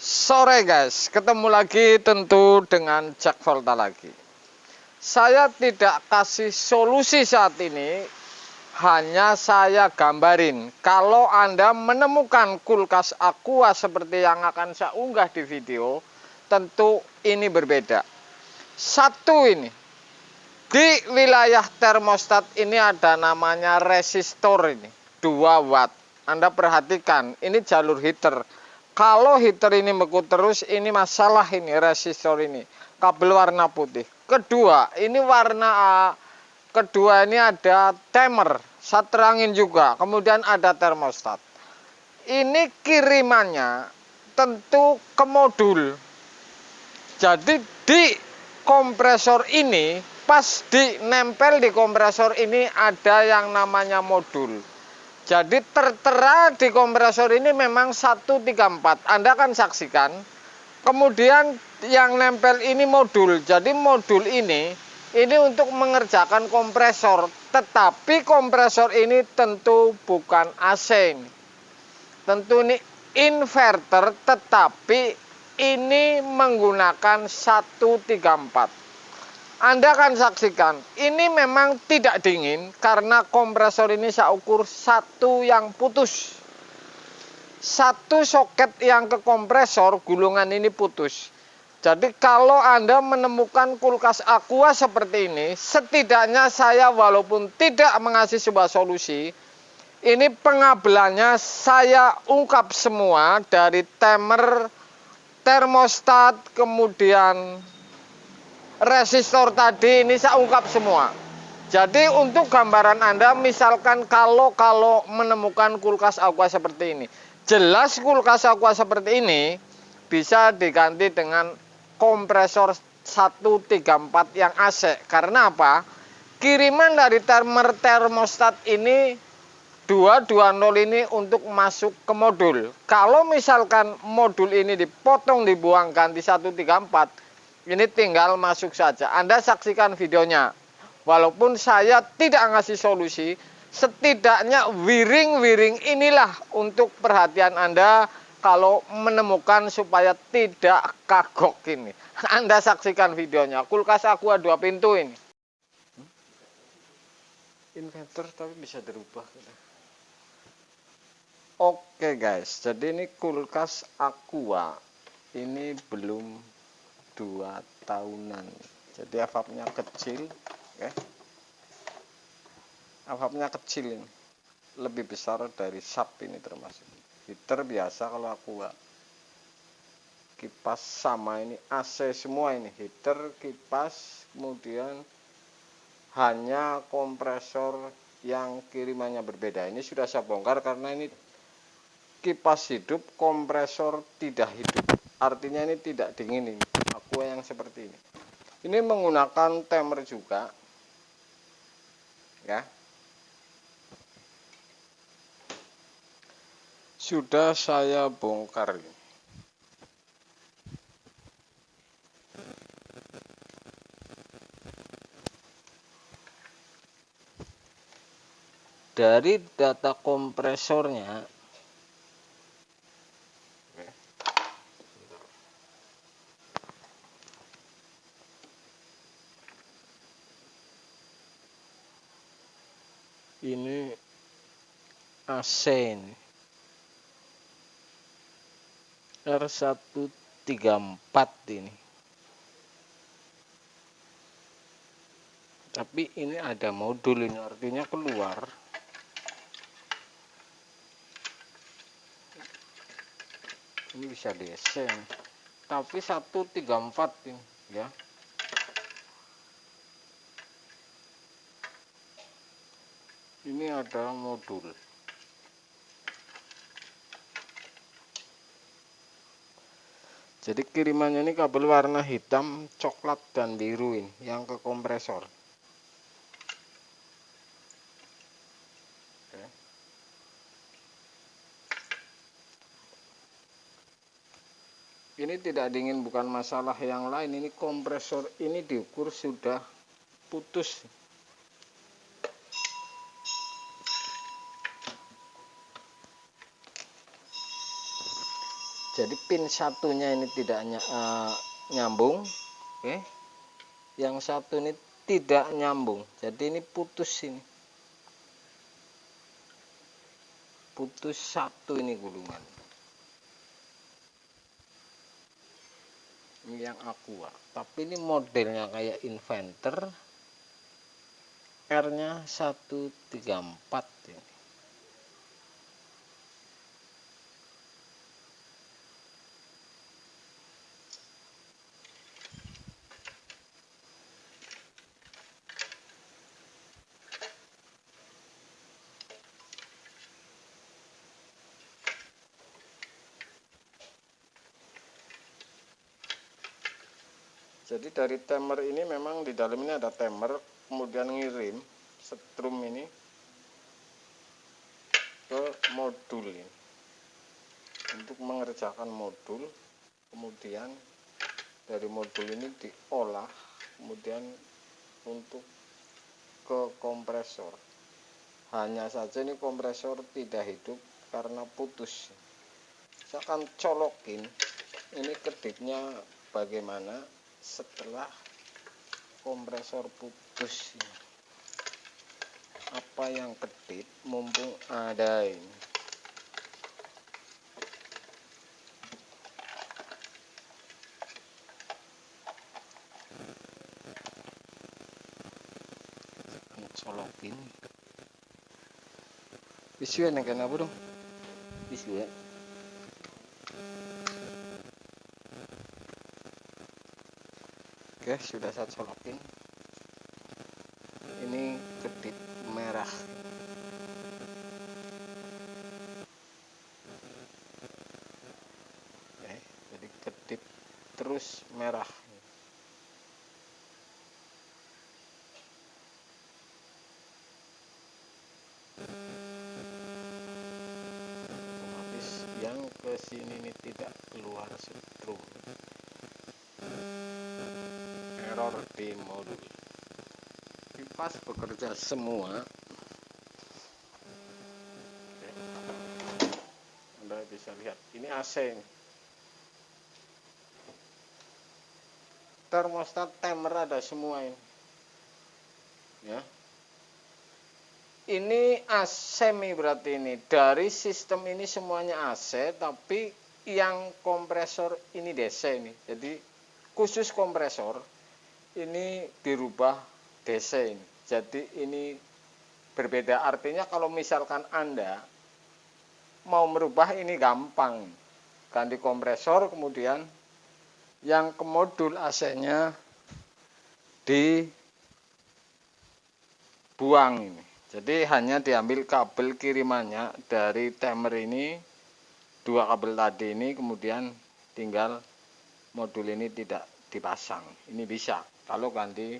Sore guys, ketemu lagi tentu dengan Jack Volta lagi. Saya tidak kasih solusi saat ini, hanya saya gambarin. Kalau Anda menemukan kulkas Aqua seperti yang akan saya unggah di video, tentu ini berbeda. Satu ini, di wilayah termostat ini ada namanya resistor ini, 2 watt. Anda perhatikan, ini jalur heater. Kalau heater ini beku terus, ini masalah ini resistor ini. Kabel warna putih. Kedua, ini kedua ini ada timer. Saya terangin juga. Kemudian ada termostat. Ini kirimannya tentu ke modul. Jadi di kompresor ini, pas nempel di kompresor ini ada yang namanya modul. Jadi tertera di kompresor ini memang 134. Anda akan saksikan. Kemudian yang nempel ini modul. Jadi modul ini untuk mengerjakan kompresor. Tetapi kompresor ini tentu bukan AC. Tentu ini inverter, tetapi ini menggunakan 134. Anda akan saksikan, ini memang tidak dingin karena kompresor ini saya ukur satu yang putus. Satu soket yang ke kompresor, gulungan ini putus. Jadi kalau Anda menemukan kulkas Aqua seperti ini, setidaknya saya walaupun tidak mengasih sebuah solusi, ini pengabelannya saya ungkap semua dari timer, termostat, kemudian resistor tadi ini saya ungkap semua. Jadi untuk gambaran Anda, misalkan kalau menemukan kulkas Aqua seperti ini, jelas kulkas Aqua seperti ini bisa diganti dengan kompresor 134 yang AC. Karena apa? Kiriman dari timer termostat ini 220 ini untuk masuk ke modul. Kalau misalkan modul ini dipotong, dibuang, ganti 134, ini tinggal masuk saja. Anda saksikan videonya. Walaupun saya tidak ngasih solusi, setidaknya wiring-wiring inilah untuk perhatian Anda kalau menemukan supaya tidak kagok ini. Anda saksikan videonya. Kulkas Aqua 2 pintu ini. Inverter tapi bisa dirubah. Oke guys, jadi ini kulkas Aqua. Ini belum 2 tahunan. Jadi avapnya kecil, oke. Avapnya kecil ini. Lebih besar dari sub ini termasuk. Heater biasa kalau Aqua. Kipas sama ini AC semua ini, heater, kipas, kemudian hanya kompresor yang kirimannya berbeda. Ini sudah saya bongkar karena ini kipas hidup, kompresor tidak hidup. Artinya ini tidak dingin ini. Aqua yang seperti ini. Ini menggunakan timer juga. Ya. Sudah saya bongkar ini. Dari data kompresornya ini AC ini R134 ini. Tapi ini ada modul ini, artinya keluar. Ini bisa DC. Tapi 134 ini ya. Ini ada modul. Jadi kirimannya ini kabel warna hitam, coklat dan biru ini yang ke kompresor. Oke. Ini tidak dingin bukan masalah yang lain, ini kompresor ini diukur sudah putus. Jadi pin satunya ini tidak nyambung, oke. Yang satu ini tidak nyambung, jadi ini putus, ini putus satu, ini gulungan. Ini yang Aqua, tapi ini modelnya kayak Inventor, R-nya 134 ini. Jadi dari timer ini memang di dalam ini ada timer, kemudian ngirim setrum ini ke modul ini untuk mengerjakan modul, kemudian dari modul ini diolah kemudian untuk ke kompresor. Hanya saja ini kompresor tidak hidup karena putus. Saya akan colokin ini kedipnya bagaimana setelah kompresor putus. Apa yang kedip mumpung ada ini. Colokin visual yang kenapa dong visual. Oke, sudah saya colokin. Ini kedip merah. Oke, jadi kedip terus merah. Otomatis yang ke sini ini tidak keluar setrum. Error di modul. Kipas bekerja semua. Oke. Anda bisa lihat ini AC ini. Termostat, timer ada semua ini. Ya. Ini AC berarti ini. Dari sistem ini semuanya AC, tapi yang kompresor ini DC ini. Jadi khusus kompresor ini dirubah DC ini. Jadi ini berbeda. Artinya kalau misalkan Anda mau merubah ini gampang. Ganti kompresor, kemudian yang ke modul AC-nya dibuang ini. Jadi hanya diambil kabel kirimannya dari timer ini, dua kabel tadi ini, kemudian tinggal modul ini tidak dipasang. Ini bisa kalau ganti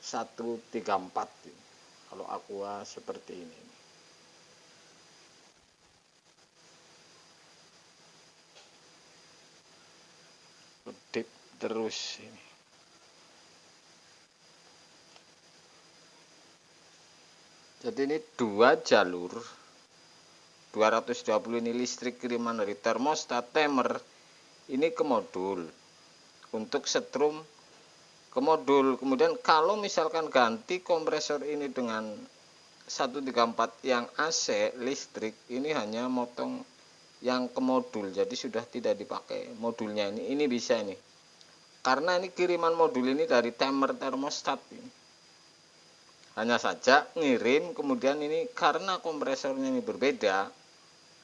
134, kalau Aqua seperti ini. Kedip terus ini. Jadi ini dua jalur 220 ini listrik kiriman dari termostat timer ini ke modul untuk setrum ke modul. Kemudian kalau misalkan ganti kompresor ini dengan 134 yang AC listrik, ini hanya motong yang ke modul, jadi sudah tidak dipakai modulnya ini bisa ini karena ini kiriman modul ini dari timer termostat ini. Hanya saja ngirim, kemudian ini karena kompresornya ini berbeda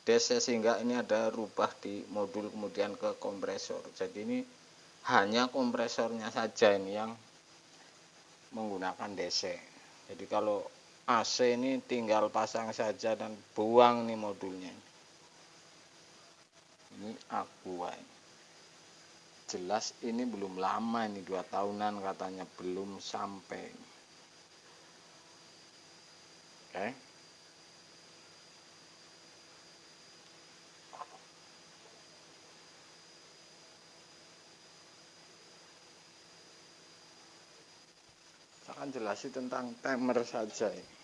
DC, sehingga ini ada rubah di modul kemudian ke kompresor. Jadi ini hanya kompresornya saja ini yang menggunakan DC. Jadi kalau AC ini tinggal pasang saja dan buang nih modulnya. Ini Aqua ini. Jelas ini belum lama, ini 2 tahunan katanya, belum sampai. Oke. Saya akan jelasin tentang timer saja ini.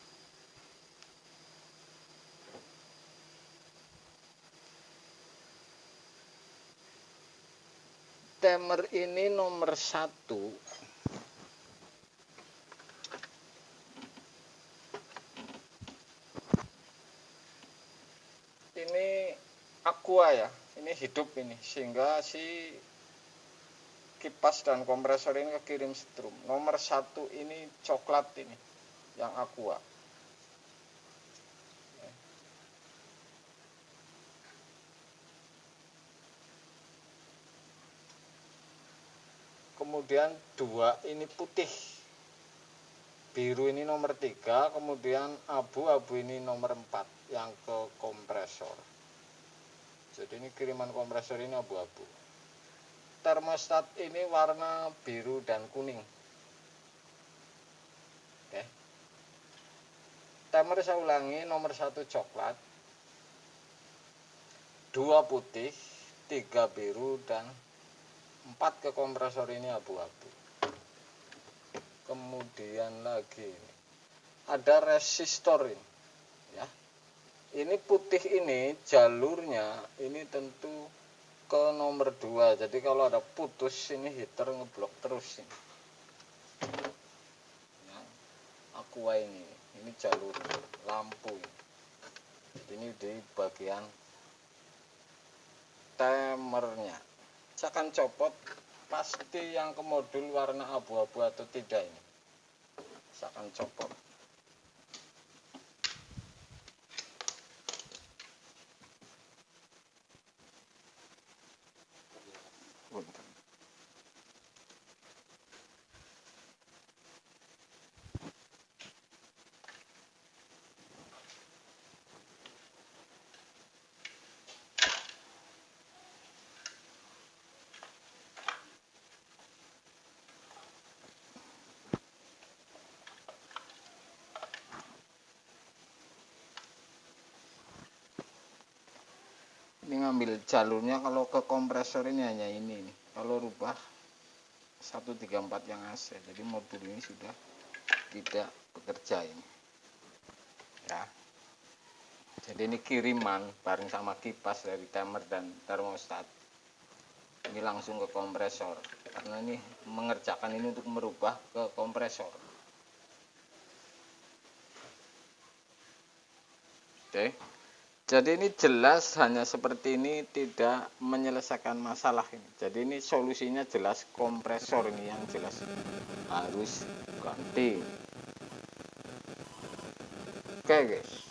timer ini nomor 1 ini aqua ya, ini hidup ini, sehingga si kipas dan kompresor ini kekirim strum. Nomor 1 ini coklat ini yang aqua. Kemudian 2 ini putih, biru ini nomor 3, kemudian abu-abu ini nomor 4 yang ke kompresor. Jadi ini kiriman kompresor ini abu-abu. Termostat ini warna biru dan kuning. Oke. Timer saya ulangi, nomor 1 coklat, 2 putih, 3 biru, dan 4 ke kompresor ini abu-abu. Kemudian lagi ini ada resistor ini ya. Ini putih ini jalurnya ini tentu ke nomor 2. Jadi kalau ada putus ini heater ngeblok terus ini. Ya, aqua ini jalur lampu ini. Ini di bagian timernya. Saya akan copot pasti yang ke modul warna abu-abu atau tidak ini. Saya akan copot. Ini ngambil jalurnya, kalau ke kompresor ini hanya ini nih. Kalau rubah 134 yang AC, jadi modul ini sudah tidak bekerja ini ya. Jadi ini kiriman bareng sama kipas dari timer dan termostat ini langsung ke kompresor, karena ini mengerjakan ini untuk merubah ke kompresor. Oke, jadi ini jelas hanya seperti ini tidak menyelesaikan masalah ini. Jadi ini solusinya jelas, kompresor ini yang jelas harus ganti. Oke guys.